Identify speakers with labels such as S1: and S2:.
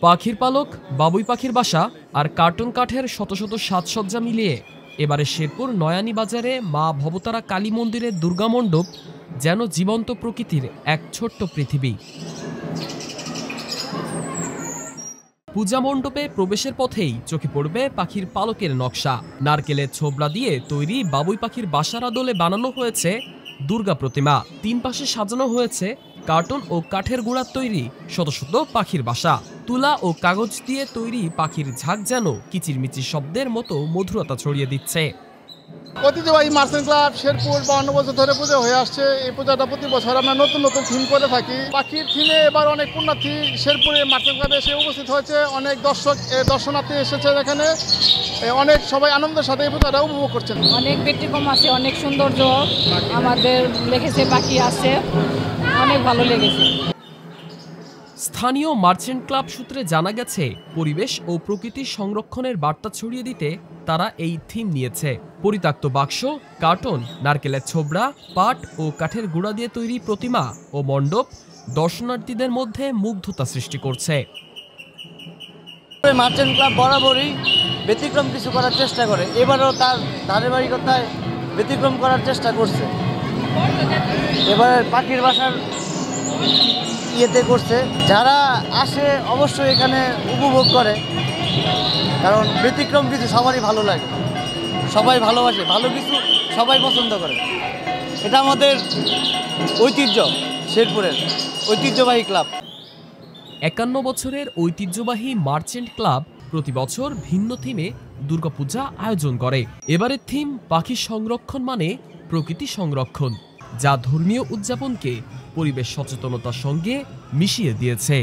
S1: পাখির পালক, বাবুই পাখির বাসা আর কার্টুন কাঠের শত শত সাজসজ্জা মিলিয়ে এবারে শেরপুর নয়ানী বাজারে মা ভবতারা কালী মন্দিরের দুর্গা মণ্ডপ যেন জীবন্ত প্রকৃতির এক ছোট্ট পৃথিবী। পূজা মণ্ডপে প্রবেশের পথেই চোখে পড়বে পাখির পালকের নকশা। নারকেলের ছোবড়া দিয়ে তৈরি বাবুই পাখির বাসার আদলে বানানো হয়েছে দুর্গা প্রতিমা। তিন পাশে সাজানো হয়েছে কার্টুন ও কাঠের গুঁড়ার তৈরি শত শত পাখির বাসা। তুলা ও কাগজ দিয়ে তৈরি পাখির ঝাঁক যেন কিচিরমিচির শব্দের মতো মধুরতা ছড়িয়ে দিচ্ছে।
S2: ঐতিহ্যবাহী মার্চেন্ট ক্লাব শেরপুর 52 বছর ধরে পুজো হয়ে আসছে। এই পূজাটা প্রতি বছর আমরা নতুন নতুন থিম করে থাকি। পাখির থিমে এবার অনেক পুণ্যার্থী শেরপুরে মার্চেন্ট ক্লাবে এসে উপস্থিত হয়েছে। অনেক দর্শনার্থী এসেছে, এখানে অনেক সবাই আনন্দের সাথে এই পূজাটা উপভোগ করছেন।
S3: অনেক ব্যতিক্রম আছে, অনেক সৌন্দর্য আমাদের লেগেছে, পাখি আছে, অনেক ভালো লেগেছে।
S1: স্থানীয় মার্চেন্ট ক্লাব সূত্রে জানা গেছে, পরিবেশ ও প্রকৃতি সংরক্ষণের বার্তা ছড়িয়ে দিতে তারা এই থিম নিয়েছে। পরিত্যক্ত বাক্স, কার্টুন, নারকেলের ছোবড়া, পাট ও কাঠের গুঁড়া দিয়ে তৈরি প্রতিমা ও মণ্ডপ দর্শনার্থীদের মধ্যে মুগ্ধতা সৃষ্টি করছে।
S4: মার্চেন্ট ক্লাব বরাবরই ব্যতিক্রম কিছু করার চেষ্টা করে, এবারও তার ধারাবাহিকতায় ব্যতিক্রম করার চেষ্টা করছে। এবারে পাখির বাসার ইয়েতে করছে, যারা আসে অবশ্যই এখানে উপভোগ করে, কারণ ব্যতিক্রম কিছু সবারই ভালো লাগে, সবাই ভালোবাসে, ভালো কিছু সবাই পছন্দ করে। এটা আমাদের ঐতিহ্য, শেরপুরের ঐতিহ্যবাহী ক্লাব।
S1: 51 বছরের ঐতিহ্যবাহী মার্চেন্ট ক্লাব প্রতি বছর ভিন্ন থিমে দুর্গাপূজা আয়োজন করে। এবারের থিম পাখি সংরক্ষণ মানে প্রকৃতি সংরক্ষণ, যা ধর্মীয় উদযাপনকে পরিবেশ সচেতনতার সঙ্গে মিশিয়ে দিয়েছে।